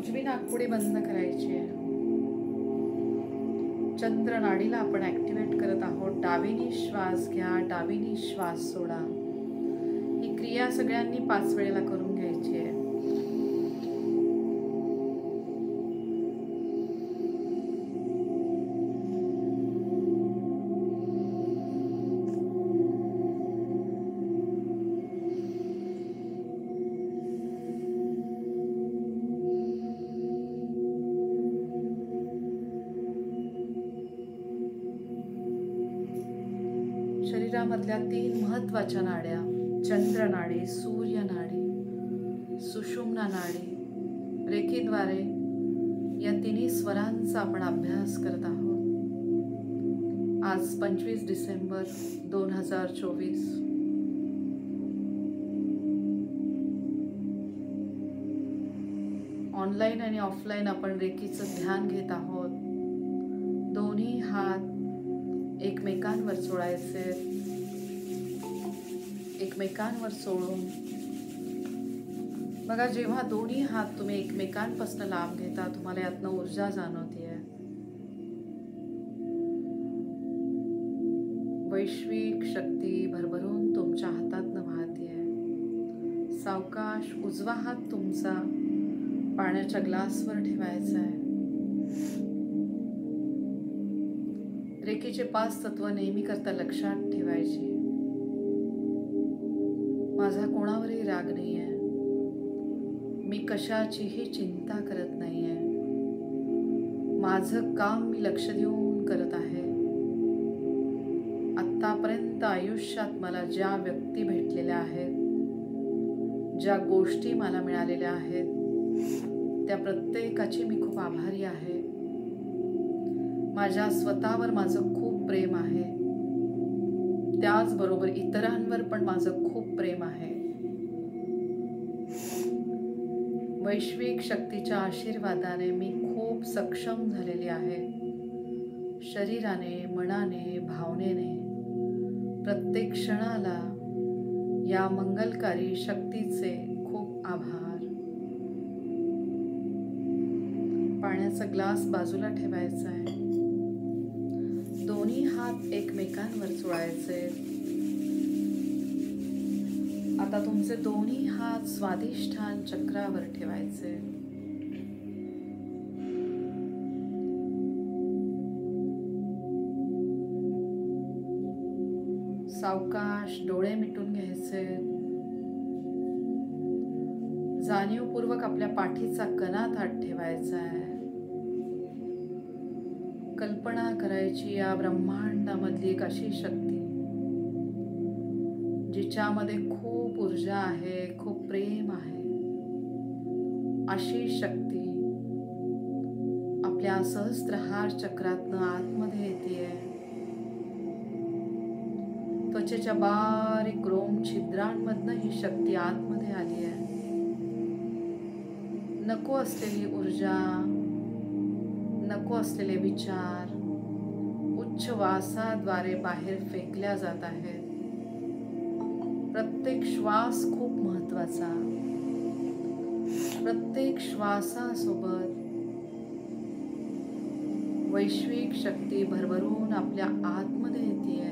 उजवी नाकपुडी बंद करायची आहे. चंद्र नाडीला आपण ऍक्टिव्हेट करत आहोत. डावीनी श्वास घ्या, डावीनी श्वास सोडा. ही क्रिया सगळ्यांनी 5 वेळेला करून घ्यायची आहे. शरीरामधल्या 3 महत्वाच्या नाड्या, चंद्र नाडी, सूर्य नाडी, सुषुम्ना नाडी, रेखेद्वारे या तिन्ही स्वरांचा आपण अभ्यास करत आहोत. आज 25 डिसेंबर 2024. ऑनलाईन आणि ऑफलाईन आपण रेकीचं ध्यान घेत आहोत. दोन्ही हात एकमेकांवर सोडायचे. एकमेकांवर सोडून बघा, जेव्हा दोन्ही हात तुम्ही एकमेकांपासून लांब घेता, तुम्हाला यातनं ऊर्जा जाणवते. वैश्विक शक्ती भरभरून तुमच्या हातातनं वाहते. सावकाश उजवा हात तुमचा पाण्याच्या ग्लासवर ठेवायचा आहे. रेकीचे 5 तत्व नेहमी करता लक्षात ठेवायची. माझा कोणावरही राग नाही आहे. मी कशाचीही चिंता करत नाही आहे. माझं काम मी लक्ष देऊन करत आहे. आत्तापर्यंत आयुष्यात मला ज्या व्यक्ती भेटलेल्या आहेत, ज्या गोष्टी मला मिळालेल्या आहेत, त्या प्रत्येकाची मी खूप आभारी आहे. माझ्या स्वतःवर माझं खूप प्रेम आहे. त्याचबरोबर इतरांवर पण माझं खूप प्रेम आहे. वैश्विक शक्तीच्या आशीर्वादाने मी खूप सक्षम झालेली आहे. शरीराने, मनाने, भावनेने. प्रत्येक क्षणाला या मंगलकारी शक्तीचे खूप आभार. पाण्याचा ग्लास बाजूला ठेवायचा आहे. दोन्ही हात एकमेकांवर चोळायचे. आता तुमचे दोन्ही हात स्वाधिष्ठान चक्रावर ठेवायचे. सावकाश डोळे मिटून घ्यायचे. जाणीवपूर्वक आपल्या पाठीचा कणात हात ठेवायचा आहे. कल्पना करायची या ब्रह्मांडामधली एक अशी शक्ती जिच्यामध्ये खूप ऊर्जा आहे, खूप प्रेम आहे. अशी शक्ती आपल्या सहस्त्रहार चक्रातनं आतमध्ये येते. त्वचेच्या बारीक रोम छिद्रांमधनं ही शक्ती आतमध्ये आली आहे. नको असलेली ऊर्जा, नको असलेले विचार उच्छ्वासाद्वारे बाहेर फेकल्या जात आहेत. प्रत्येक श्वास खूप महत्वाचा. प्रत्येक श्वासासोबत वैश्विक शक्ती भरभरून आपल्या आतमध्ये येते.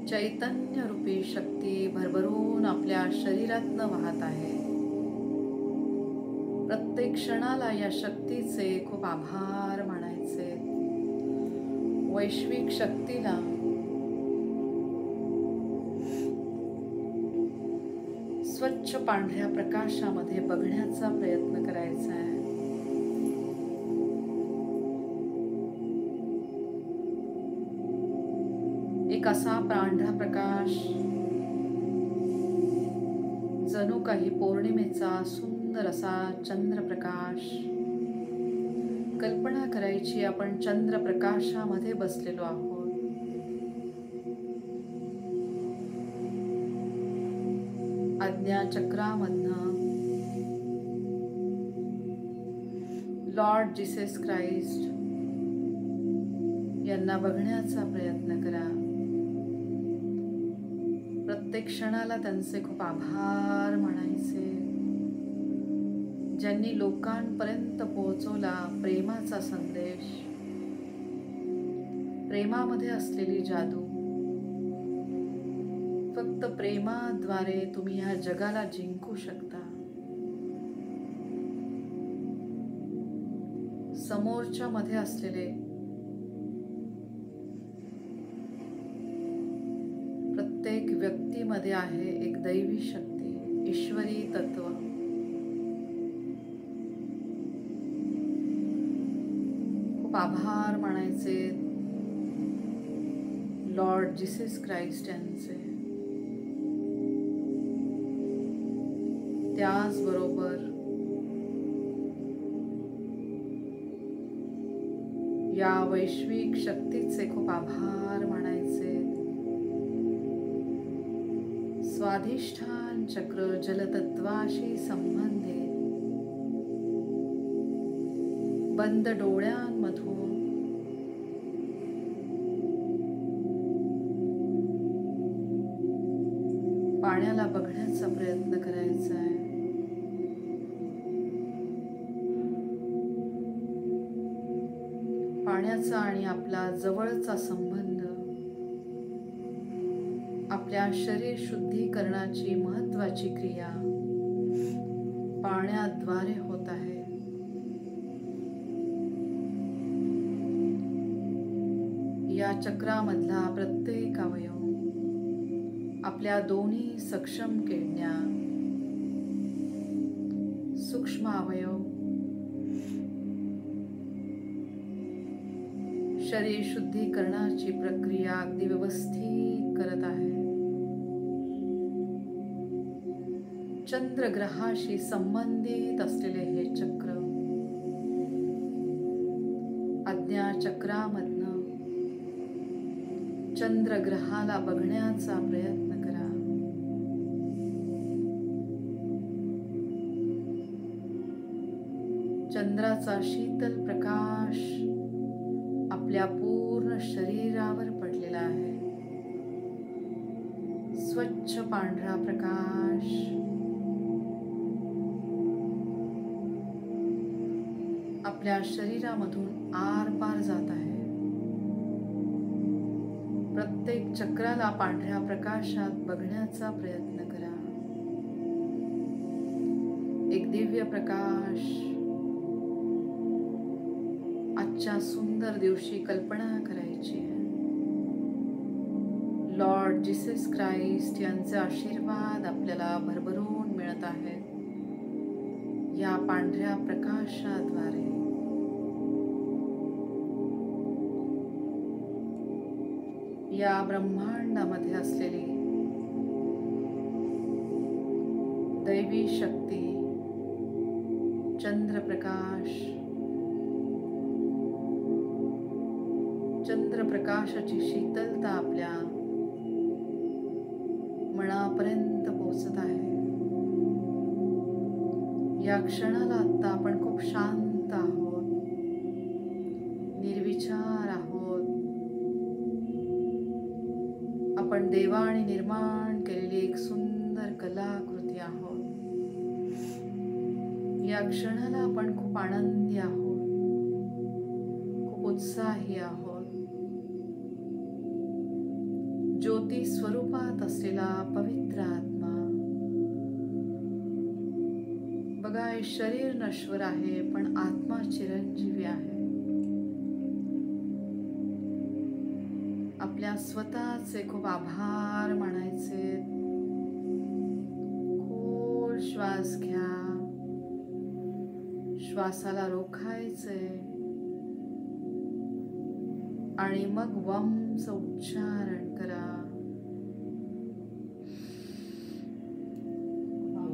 चैतन्य रूपी शक्ती भरभरून आपल्या शरीरातनं वाहत आहे. प्रत्येक क्षणाला या शक्तीचे खूप आभार मानायचे. वैश्विक शक्तीला स्वच्छ पांढऱ्या प्रकाशामध्ये बघण्याचा प्रयत्न करायचा आहे. एक असा पांढरा प्रकाश जणू काही पौर्णिमेचा सुंदर असा चंद्रप्रकाश. कल्पना करायची आपण चंद्रप्रकाशामध्ये बसलेलो आहोत. आज्ञाचक्रामधनं लॉर्ड जीसस क्राइस्ट यांना बघण्याचा प्रयत्न करा. प्रत्येक क्षणाला त्यांचे खूप आभार मानायचे. ज्यांनी लोकांपर्यंत पोहोचवला प्रेमाचा संदेश, प्रेमामध्ये असलेली जादू. फक्त प्रेमाद्वारे तुम्ही या जगाला जिंकू शकता. समोरच्या मध्ये असलेले प्रत्येक व्यक्तीमध्ये आहे एक दैवी शक्ती, ईश्वरी तत्व. खूप आभार मानायचे लॉर्ड जीसस क्राइस्ट यांचे. त्याचबरोबर या वैश्विक शक्तीचे खूप आभार मानायचे. स्वाधिष्ठान चक्र जलतत्वाशी संबंधित बंद डोळ्यांमधून पाण्याला बघण्याचा प्रयत्न करायचा आहे. पाण्याचा आणि आपला जवळचा संबंध आपल्या शरीर शुद्धीकरणाची महत्वाची क्रिया पाण्याद्वारे होत आहे. या चक्रामधला प्रत्येक अवयव आपल्या दोन्ही सक्षम किडण्या, सूक्ष्म अवयव, शरीर शुद्धीकरणाची प्रक्रिया अगदी व्यवस्थित करत आहे. चंद्रग्रहाशी संबंधित असलेले हे चक्र आज्ञा चक्रामधनं चंद्रग्रहाला बघण्याचा प्रयत्न करा. चंद्राचा शीतल प्रकाश आपल्या पूर्ण शरीरावर पडलेला आहे. स्वच्छ पांढरा प्रकाश आपल्या शरीरामधून आरपार जात आहे. प्रत्येक चक्राला पांढऱ्या प्रकाशात बघण्याचा प्रयत्न करा. एक दिव्य प्रकाश आजच्या सुंदर दिवशी कल्पना करायची आहे. लॉर्ड जीसस क्राइस्ट यांचे आशीर्वाद आपल्याला भरभरून मिळत आहेत या पांढऱ्या प्रकाशाद्वारे. या ब्रह्मांडामध्ये असलेली दैवी शक्ती, चंद्रप्रकाश, चंद्रप्रकाशाची शीतलता आपल्या मनापर्यंत पोहोचत आहे. या क्षणाला आता आपण खूप शांत आहोत, निर्विचार आहोत. आपण देवाने निर्माण केलेली एक सुंदर कलाकृती आहोत. या क्षणाला आपण खूप आनंदी आहोत, खूप उत्साही आहोत. ज्योती स्वरूपात असलेला पवित्र आत्मा बघा, शरीर नश्वर आहे पण आत्मा चिरंजीवी आहे. आपल्या स्वतःचे खूप आभार मानायचे. खोल श्वास घ्या, श्वासाला रोखायचे आणि मग वमचं उच्चारण करा.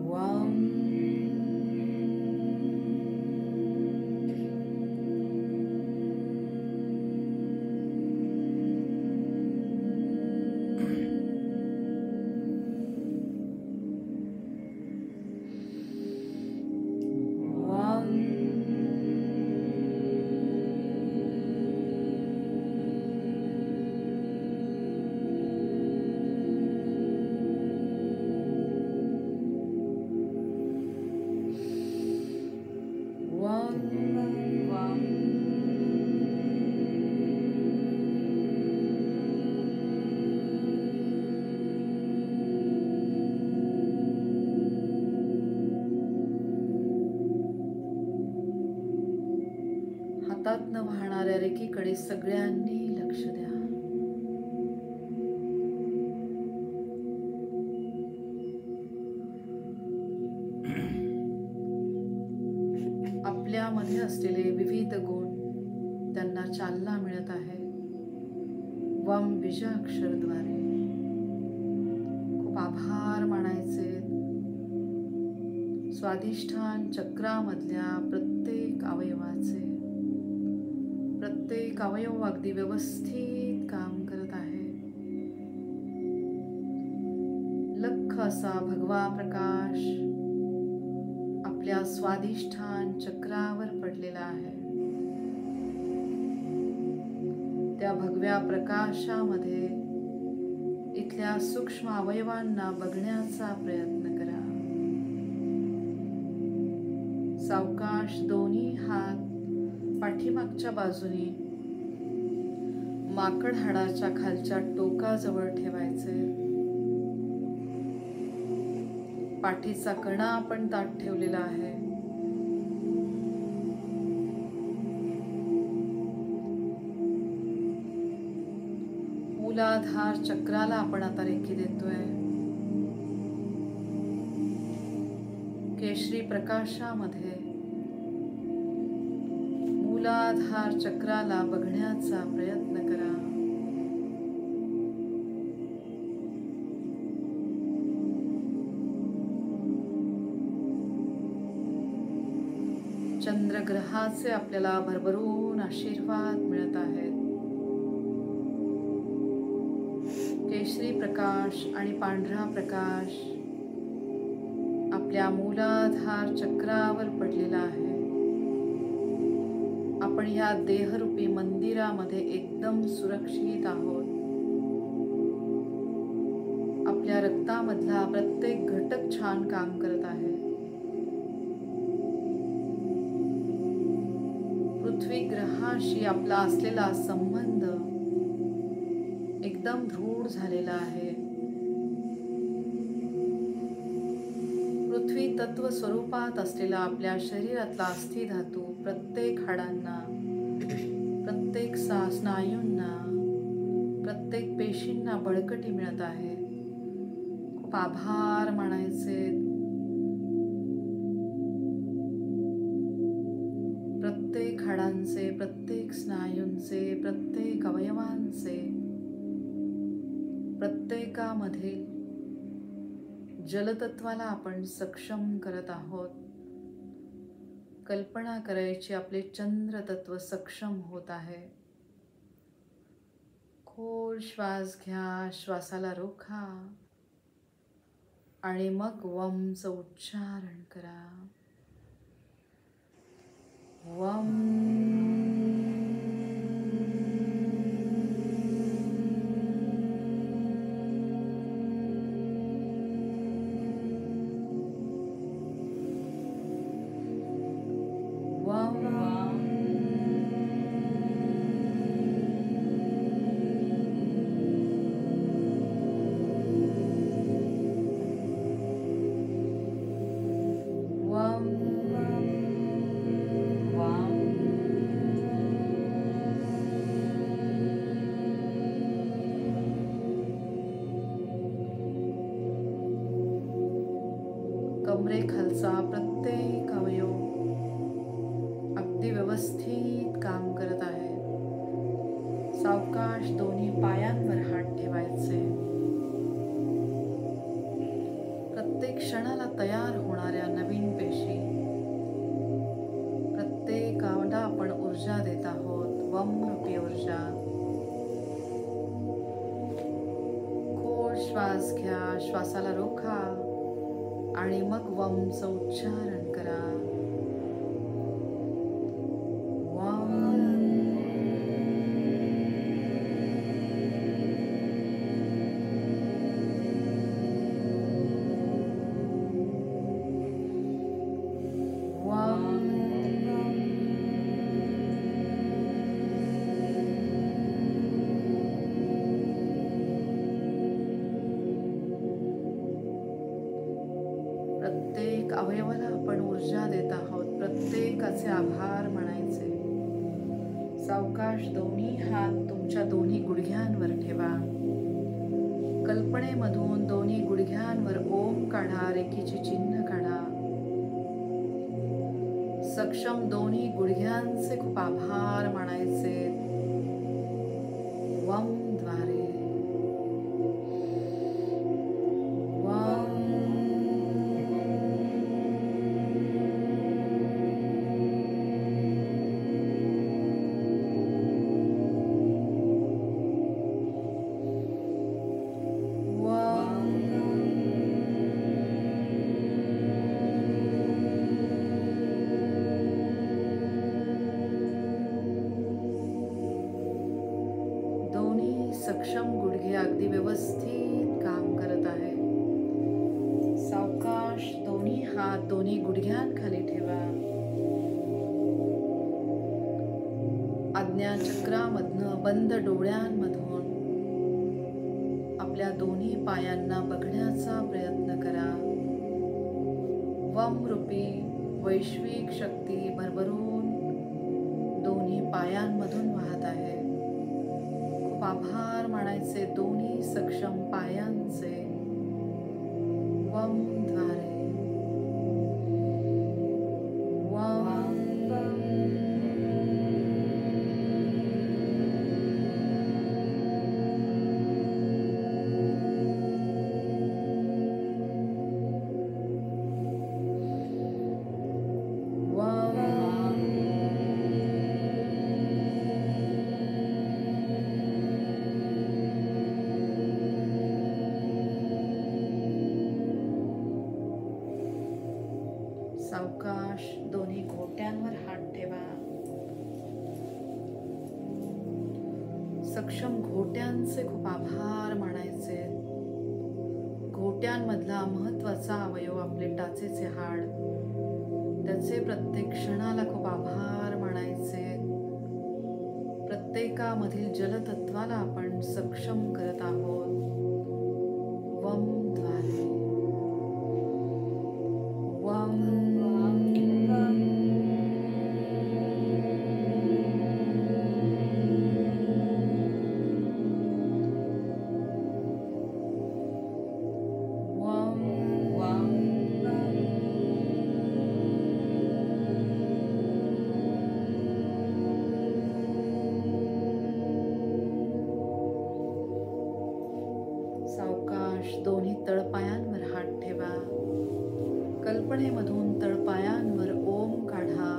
वम. हातातनं वाहणाऱ्या रेकीकडे सगळ्यांनी लक्ष द्या. आपल्यामध्ये असलेले विविध गुण त्यांना चालना मिळत आहे वम बीजाक्षरद्वारे. खूप आभार मानायचे. स्वाधिष्ठान चक्रामधल्या प्रत्येक अवयवाचे. प्रत्येक अवयव अगदी व्यवस्थित काम करत आहे. लख असा भगवा प्रकाश आपल्या स्वाधिष्ठान चक्रावर पडलेला आहे. त्या भगव्या प्रकाशामध्ये इथल्या सूक्ष्म अवयवांना बघण्याचा प्रयत्न करा. सावकाश दोन्ही हात पाठीमागच्या बाजूने माकड हाडाच्या खालच्या टोकाजवळ ठेवायचे. पाठीचा कणा आपण ताठ ठेवलेला आहे. मूलाधार चक्राला आपण आता रेखी देतोय. केशरी प्रकाशामध्ये मूलाधार चक्राला बघण्याचा प्रयत्न करा. चंद्रग्रहाचे आपल्याला भरभरून आशीर्वाद मिळत आहेत. केशरी प्रकाश आणि पांढरा प्रकाश आपल्या मूलाधार चक्रावर पडलेला आहे. आपण या देहरूपी मंदिरामध्ये एकदम सुरक्षित आहोत. आपल्या रक्तामधला प्रत्येक घटक छान काम करत आहे. पृथ्वी ग्रहाशी आपला असलेला संबंध एकदम दृढ झालेला आहे. पृथ्वी तत्व स्वरूपात असलेला आपल्या शरीरातला अस्थि धातू प्रत्येक हाडांना, प्रत्येक स्नायूंना, प्रत्येक पेशींना बळकटी मिळत आहे. खूप आभार मानायचे. प्रत्येक हाडांचे, प्रत्येक स्नायूंचे, प्रत्येक अवयवांचे, प्रत्येकामधील जलतत्वाला आपण सक्षम करत आहोत. कल्पना करायची आपले चंद्रतत्व सक्षम होत आहे. खोल श्वास घ्या, श्वासाला रोखा आणि मग वमचं उच्चारण करा. वम. कमरेखालचा प्रत्येक अवयव अगदी व्यवस्थित काम करत आहे. सावकाश दोन्ही पायांवर हात ठेवायचे. प्रत्येक क्षणाला तयार होणाऱ्या नवीन पेशी, प्रत्येकाला आपण ऊर्जा देत आहोत. वमरूपी ऊर्जा. खोल श्वास घ्या, श्वासाला रोखा आणि मग वमचं उच्चारण करा. प्रत्येक अवयवाला आपण ऊर्जा देत आहोत. प्रत्येकाचे आभार मानायचे. सावकाश दोन्ही हात तुमच्या दोन्ही गुडघ्यांवर ठेवा. कल्पनेमधून दोन्ही गुडघ्यांवर ओम काढा, रेकीचे चिन्ह काढा. सक्षम दोन्ही गुडघ्यांचे खूप आभार मानायचे. वम द्वारे सक्षम गुडघे अगदी व्यवस्थित काम करत आहे. सावकाश दोन्ही हात दोन्ही गुडघ्यांखाली ठेवा. आज्ञाचक्रामधनं बंद डोळ्यांमधून आपल्या दोन्ही पायांना बघण्याचा प्रयत्न करा. वम रूपी वैश्विक शक्ती भरभरून दोन्ही पायांमधून वाहत आहे. आभार मानायचे दोन्ही सक्षम पायांचे. वम द्वारे सावकाश दोन्ही घोट्यांवर हात ठेवा. सक्षम घोट्यांचे खूप आभार मानायचे. घोट्यांमधला महत्वाचा अवयव आपले टाचेचे हाड, त्याचे प्रत्येक क्षणाला खूप आभार मानायचे. प्रत्येकामधील जलतत्वाला आपण सक्षम करत आहोत. वम द्वारे वम दोन्ही तळपायांवर हात ठेवा. कल्पनेमधून तळपायांवर ओम काढा,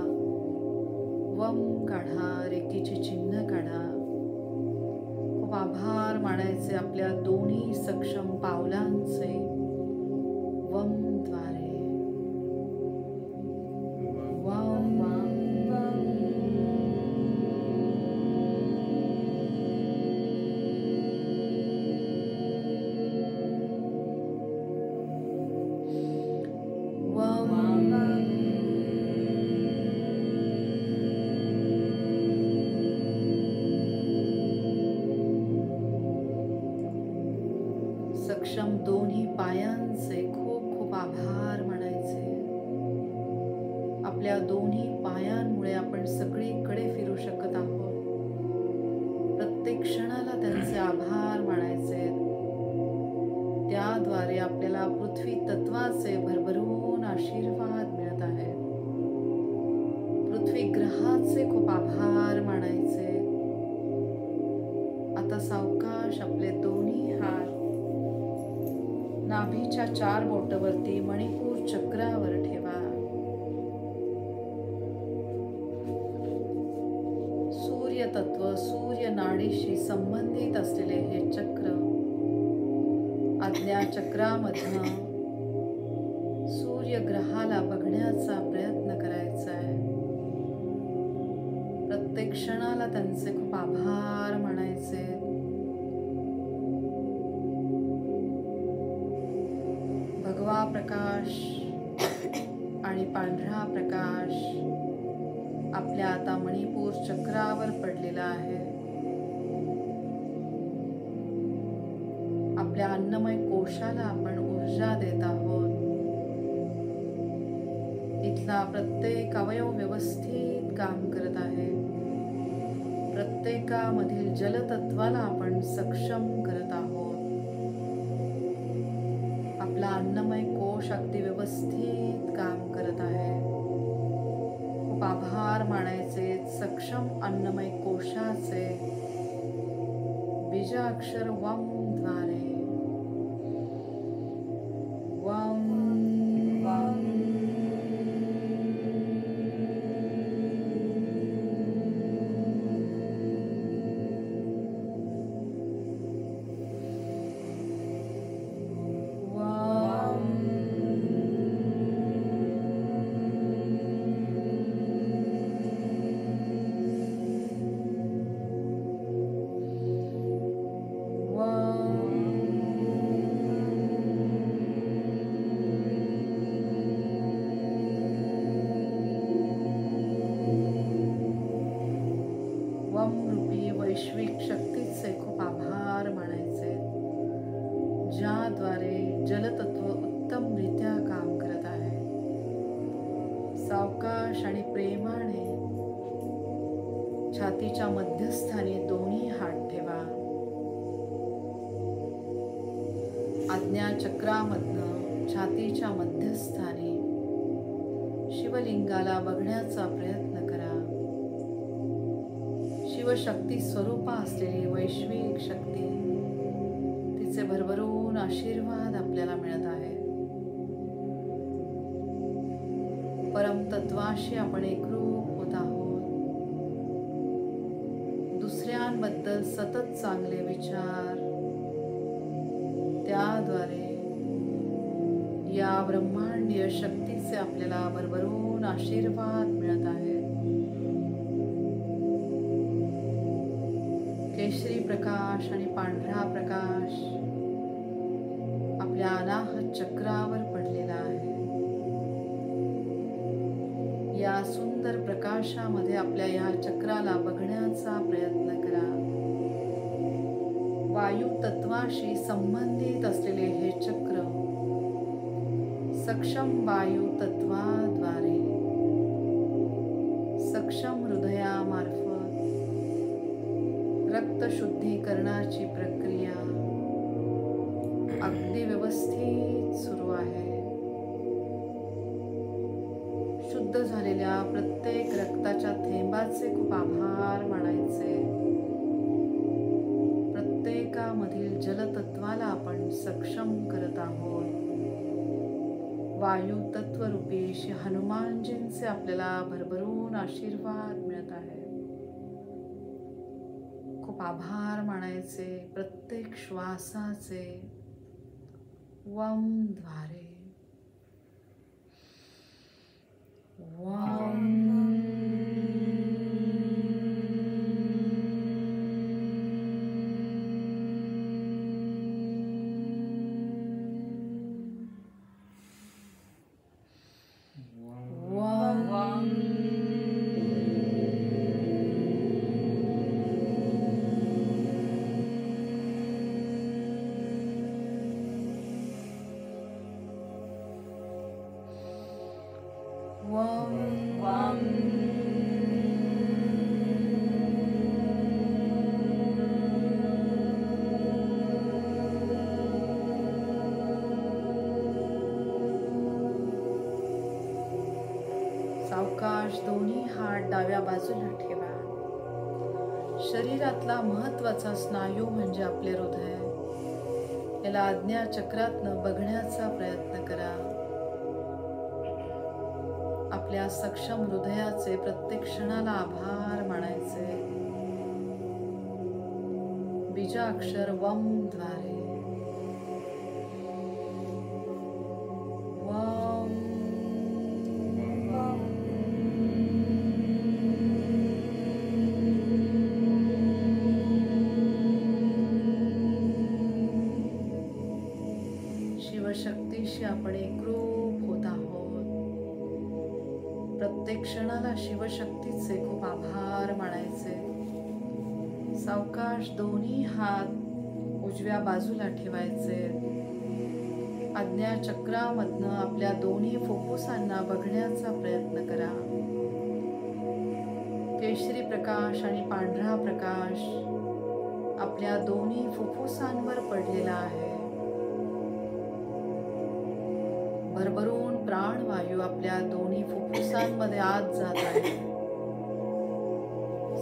वम काढा, रेकीचे चिन्ह काढा. खूप आभार मानायचे आपल्या दोन्ही सक्षम पावलांचे. वम द्वारे सक्षम दोन्ही पायांचे खूप खूप आभार मानायचे. आपल्या दोन्ही पायांमुळे आपण सगळीकडे फिरू शकत आहोत. प्रत्येक क्षणाला त्यांचे आभार मानायचे. त्याद्वारे आपल्याला पृथ्वी तत्वाचे भरभरून आशीर्वाद मिळत आहेत. पृथ्वी ग्रहाचे खूप आभार मानायचे. आता सावकाश आपले दोन्ही हात नाभीच्या 4 बोटावरती मणिपूर चक्रावर ठेवा. सूर्य तत्व, सूर्य नाडीशी संबंधित असलेले हे चक्र आज्ञा चक्रामधनं सूर्य ग्रहाला बघण्याचा प्रयत्न करायचा आहे. प्रत्येक क्षणाला त्यांचे खूप आभार मानायचे. भगवा प्रकाश आणि पांढरा प्रकाश आपल्या आता मणिपूर चक्रावर पडलेला आहे. आपल्या अन्नमय कोशाला आपण ऊर्जा देत आहोत. इथला प्रत्येक अवयव व्यवस्थित काम करत आहे. प्रत्येकामधील जलतत्वाला आपण सक्षम करत आहोत. आपला अन्नमय कोश अगदी व्यवस्थित काम करत आहे. खूप आभार मानायचे सक्षम अन्नमय कोशाचे. बीजाक्षर वम द्वारे वम वम रूपी वैश्विक शक्तीचे खूप आभार मानायचे, ज्याद्वारे जलतत्व उत्तमरित्या काम करत आहे. सावकाश आणि प्रेमाने छातीच्या मध्यस्थानी दोन्ही हात ठेवा. आज्ञाचक्रामधनं छातीच्या मध्यस्थानी शिवलिंगाला बघण्याचा प्रयत्न करा. शिवशक्ती स्वरूपा असलेली वैश्विक शक्ती, तिचे भरभरून आशीर्वाद आपल्याला मिळत आहे. परमतत्वाशी आपण एकरूप होत आहोत. दुसऱ्यांबद्दल सतत चांगले विचार, त्याद्वारे या ब्रह्मांडीय शक्तीचे आपल्याला भरभरून आशीर्वाद मिळत आहे. केशरी प्रकाश आणि पांढरा प्रकाश आपल्या अनाहत चक्रावर पडलेला आहे. या सुंदर प्रकाशामध्ये आपल्या या चक्राला बघण्याचा प्रयत्न करा. वायू तत्वाशी संबंधित असलेले हे चक्र सक्षम वायू तत्वाद्वारे सक्षम हृदयामार्फत रक्त शुद्धीकरणाची प्रक्रिया अगदी व्यवस्थित सुरू आहे. शुद्ध झालेल्या प्रत्येक रक्ताच्या थेंबाचे खूप आभार मानायचे. प्रत्येकामधील जलतत्वाला आपण सक्षम करत आहोत. वायू तत्वरूपी श्री हनुमानजींचे आपल्याला भरभरून आशीर्वाद मिळत आहे. खूप आभार मानायचे प्रत्येक श्वासाचे. वम द्वारे वम सावकाश दोन्ही हात डाव्या बाजूला ठेवा. शरीरातला महत्वाचा स्नायू म्हणजे आपले हृदय. याला आज्ञा चक्रातनं बघण्याचा प्रयत्न करा. आपल्या सक्षम हृदयाचे प्रत्येक क्षणाला आभार मानायचे. बीजाक्षर वम द्वारे वम शिवशक्तीशी आपण एकरूप होत आहोत. प्रत्येक क्षणाला शिवशक्तीचे खूप आभार मानायचे. सावकाश दोन्ही हात उजव्या बाजूला ठेवायचे. आज्ञा चक्रामधनं आपल्या दोन्ही फुफ्फुसांना बघण्याचा प्रयत्न करा. केशरी प्रकाश आणि पांढरा प्रकाश आपल्या दोन्ही फुफ्फुसांवर पडलेला आहे. भरभरून प्राणवायू आपल्या दोन्ही फुफ्फुसांमध्ये आत जात आहे.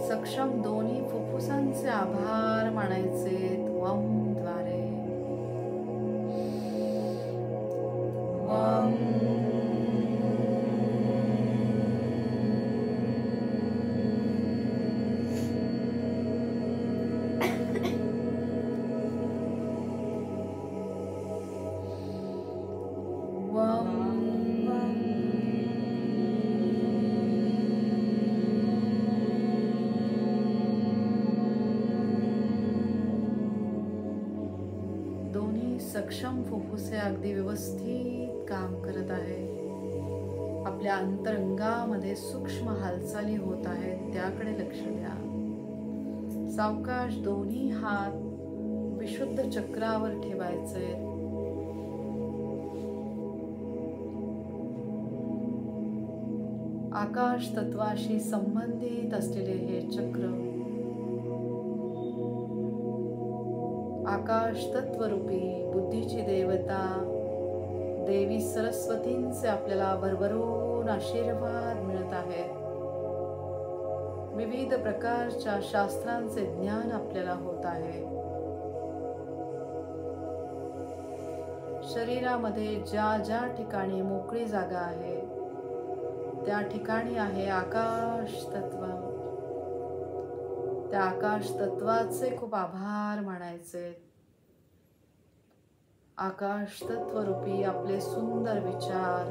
सक्षम दोन्ही फुफ्फुसांचे आभार मानायचे वम द्वारे. वम. सक्षम फुफ्फुसे अगदी व्यवस्थित काम करत आहे. आपल्या अंतरंगामध्ये सूक्ष्म हालचाली होत आहेत, त्याकडे लक्ष द्या. सावकाश दोन्ही हात विशुद्ध चक्रावर ठेवायचे. आकाश तत्वाशी संबंधित असलेले हे चक्र आकाश तत्वरूपी बुद्धीची देवता देवी सरस्वतींचे आपल्याला भरभरून आशीर्वाद मिळत आहे. विविध प्रकारच्या शास्त्रांचे ज्ञान आपल्याला होत आहे. शरीरामध्ये ज्या ज्या ठिकाणी मोकळी जागा आहे त्या ठिकाणी आहे आकाश तत्व. त्या आकाश तत्वाचे खूप आभार मानायचे. आकाश तत्वरूपी आपले सुंदर विचार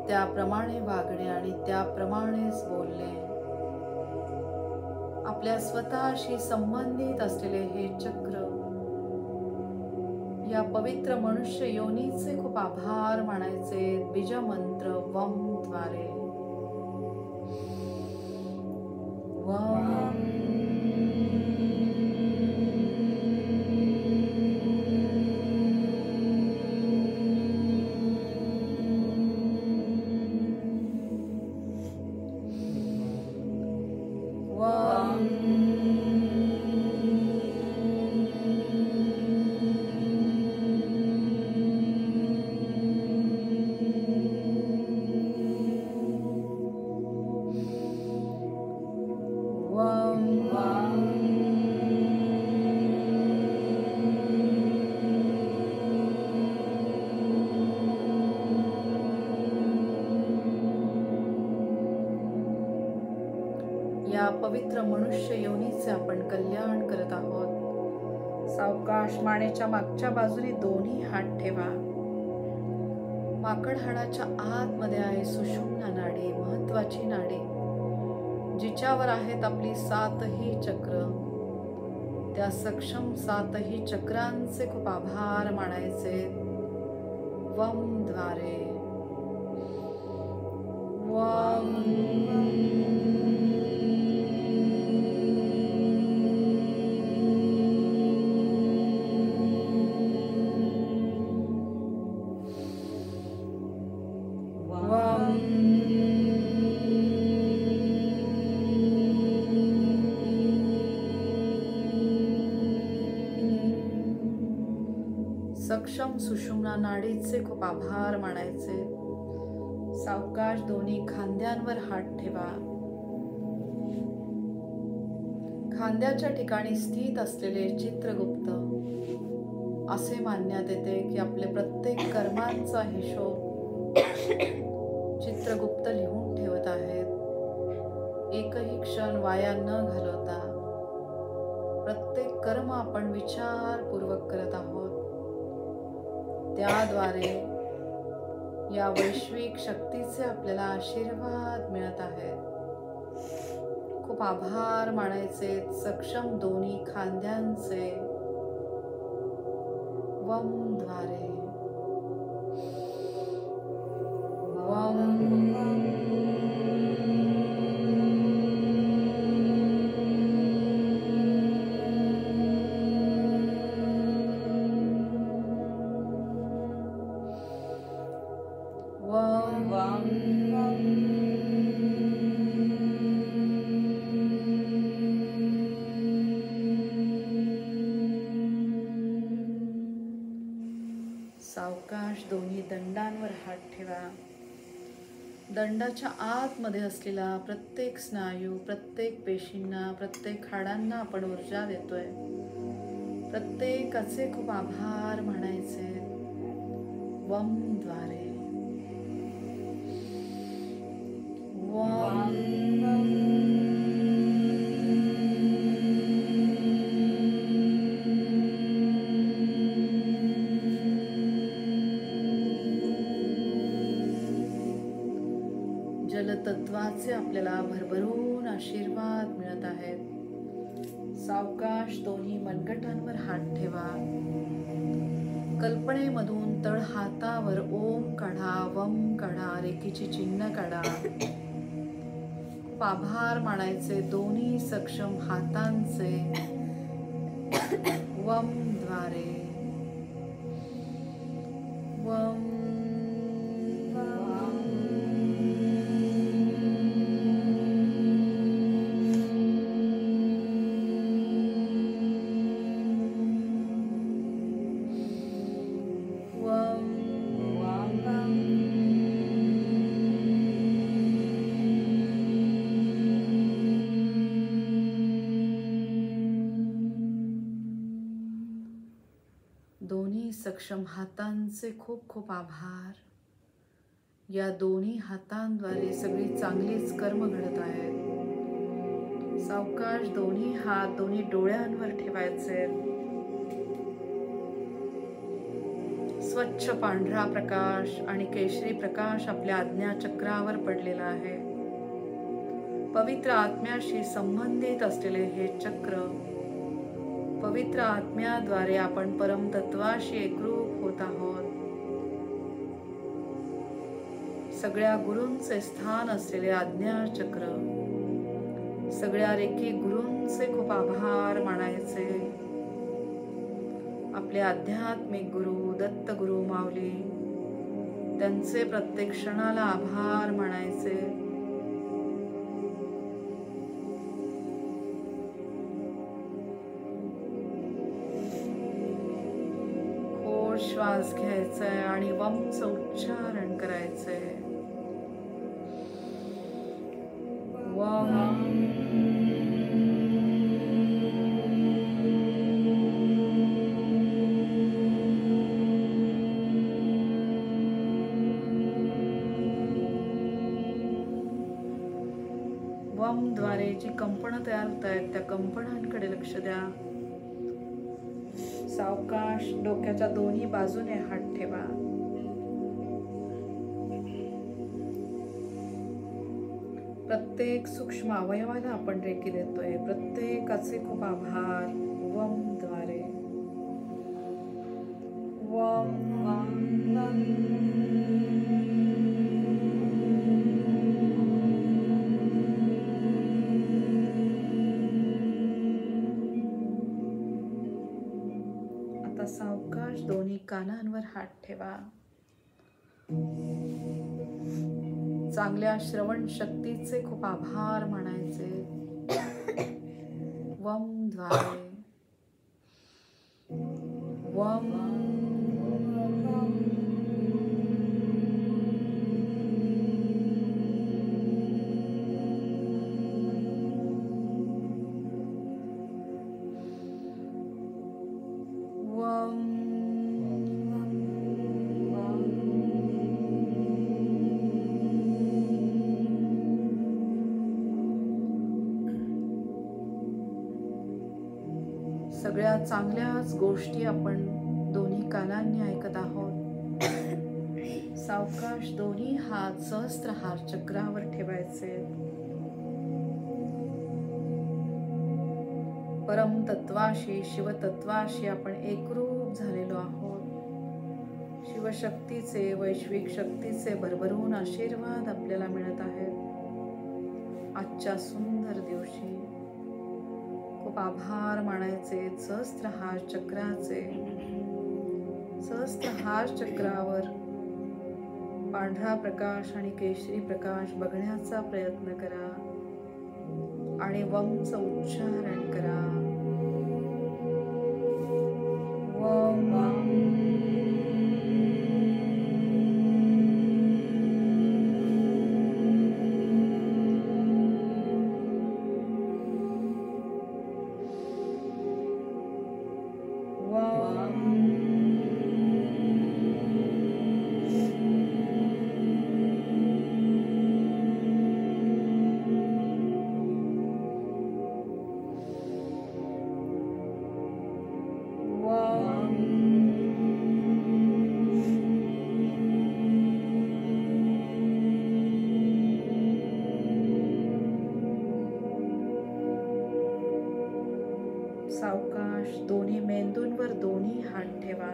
त्याप्रमाणे वागणे आणि त्याप्रमाणेच बोलणे. आपल्या स्वतःशी संबंधित असलेले हे चक्र या पवित्र मनुष्य योनीचे खूप आभार मानायचे बीजमंत्र वम द्वारे. वम. या पवित्र मनुष्य योनीचे आपण कल्याण करत आहोत. सावकाश मानेच्या मागच्या बाजूने दोन्ही हात ठेवा. माकड हाडाच्या आतमध्ये आहे सुषुम्ना नाडी, महत्वाची नाडी, जिच्यावर आहेत आपली 7ही चक्र. त्या सक्षम 7ही चक्रांचे खूप आभार मानायचे वम द्वारे. वम. सक्षम सुषुम्ना नाडीचे खूप आभार मानायचे. सावकाश दोन्ही खांद्यांवर हात ठेवा. खांद्याच्या ठिकाणी स्थित असलेले चित्रगुप्त असे मानण्यात येते की आपले प्रत्येक कर्मांचा हिशोब चित्रगुप्त लिहून ठेवत आहेत. एकही क्षण वाया न घालवता प्रत्येक कर्म आपण विचारपूर्वक करत आहोत. त्याद्वारे या वैश्विक शक्तीचे आपल्याला आशीर्वाद मिळत आहेत. खूप आभार मानायचे सक्षम दोन्ही खांद्यांचे वम द्वारे. वम. वम सावकाश दोन्ही दंडांवर हात ठेवा. दंडाच्या आतमध्ये असलेला प्रत्येक स्नायू, प्रत्येक पेशींना, प्रत्येक हाडांना आपण ऊर्जा देतोय. प्रत्येकाचे खूप आभार मानायचे. वम द्वारे वम जलतत्वाचे आपल्याला भरभरून आशीर्वाद मिळत आहेत. सावकाश दोन्ही मनगटांवर हात ठेवा. कल्पनेमधून तळ हातावर ओम काढा, वम काढा, रेखीचे चिन्ह काढा. खूप आभार मानायचे दोन्ही सक्षम हातांचे. वम द्वारे वम दोन्ही सक्षम हातांचे खूप खूप आभार. या दोन्ही हातांद्वारे सगळी चांगलीच कर्म घडत आहेत. सावकाश दोन्ही हात दोन्ही डोळ्यांवर ठेवायचे. स्वच्छ पांढरा प्रकाश आणि केशरी प्रकाश आपल्या आज्ञाचक्रावर पडलेला आहे. पवित्र आत्म्याशी संबंधित असलेले हे चक्र, पवित्र आत्म्याद्वारे आपण परमतत्वाशी एकरूप होत आहोत. सगळ्या गुरूंचे स्थान असलेले आज्ञाचक्र, सगळ्या रेखी गुरूंचे खूप आभार मानायचे. आपले आध्यात्मिक गुरु दत्त गुरु माऊली, त्यांचे प्रत्येक क्षणाला आभार मानायचे. श्वास घ्यायचाय आणि वमचं उच्चारण करायचंय. वम वम द्वारे जी कंपनं तयार होत आहेत त्या कंपनांकडे लक्ष द्या. सावकाश डोक्याच्या दोन्ही बाजूने हात ठेवा. प्रत्येक सूक्ष्म अवयवाला आपण रेकी देतोय. प्रत्येकाचे खूप आभार. वम द्वारे वम सावकाश दोन्ही कानांवर हात ठेवा. चांगल्या श्रवण शक्तीचे खूप आभार मानायचे. वम द्वारे वम सगळ्या चांगल्याच गोष्टी आपण दोन्ही कानांनी ऐकत आहोत. सावकाश दोन्ही हात सहस्त्रहार चक्रावर ठेवायचे. परमतत्वाशी शिवतत्वाशी आपण एकरूप झालेलो आहोत. शिवशक्तीचे वैश्विक शक्तीचे भरभरून आशीर्वाद आपल्याला मिळत आहेत. आजच्या सुंदर दिवशी खूप आभार मानायचे. सहस्त्रहार चक्राचे, सहस्त्रहार चक्रावर पांढरा प्रकाश आणि केशरी प्रकाश बघण्याचा प्रयत्न करा आणि वमचं उच्चारण करा. वम सावकाश दोन्ही मेंदूंवर दोन्ही हात ठेवा.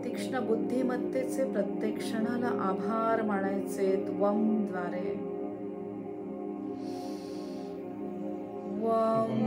तीक्ष्ण बुद्धिमत्तेचे प्रत्येक क्षणाला आभार मानायचे वम द्वारे. वम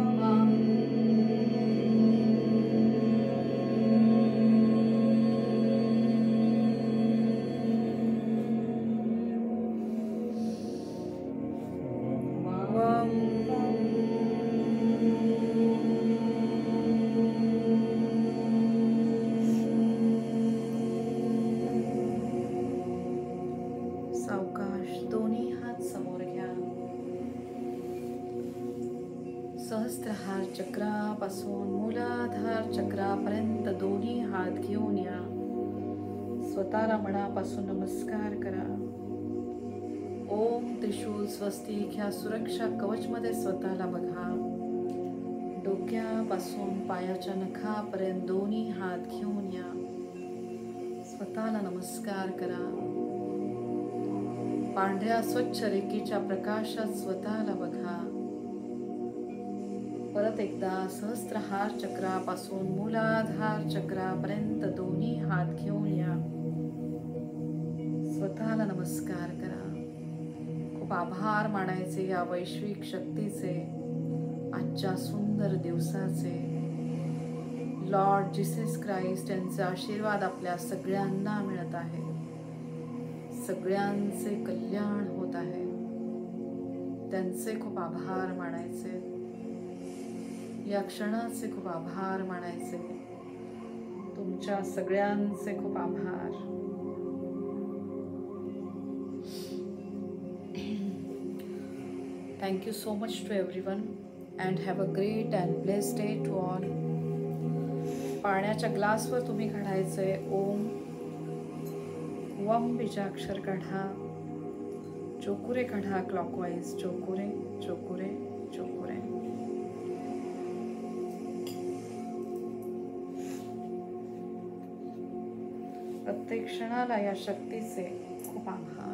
सहस्त्रहार चक्रापासून मूलाधार चक्रापर्यंत दोन्ही हात घेऊन या. स्वतःला मनापासून नमस्कार करा. ओम त्रिशूल स्वस्तिक ह्या सुरक्षा कवचमध्ये स्वतःला बघा. डोक्यापासून पायाच्या नखापर्यंत दोन्ही हात घेऊन या. स्वतःला नमस्कार करा. पांढऱ्या स्वच्छ रेखेच्या प्रकाशात स्वतःला बघा. परत एकदा सहस्त्रहार चक्रापासून मूलाधार चक्रापर्यंत दोन्ही हात घेऊन या. स्वतःला नमस्कार करा. खूप आभार मानायचे या वैश्विक शक्तीचे, आजच्या सुंदर दिवसाचे. लॉर्ड जीसस क्राइस्ट यांचे आशीर्वाद आपल्या सगळ्यांना मिळत आहे. सगळ्यांचे कल्याण होत आहे. त्यांचे खूप आभार मानायचे. या क्षणाचे खूप आभार मानायचे. तुमच्या सगळ्यांचे खूप आभार. Thank you so much to everyone and have a great and blessed day to all. पाण्याच्या ग्लासवर तुम्ही काढायचंय ओम. वम बीजाक्षर काढा. चोकुरे काढा क्लॉकवाईज. चोकुरे चोकुरे चोकुरे. प्रत्येक क्षणाला या शक्तीचे खूप आभार.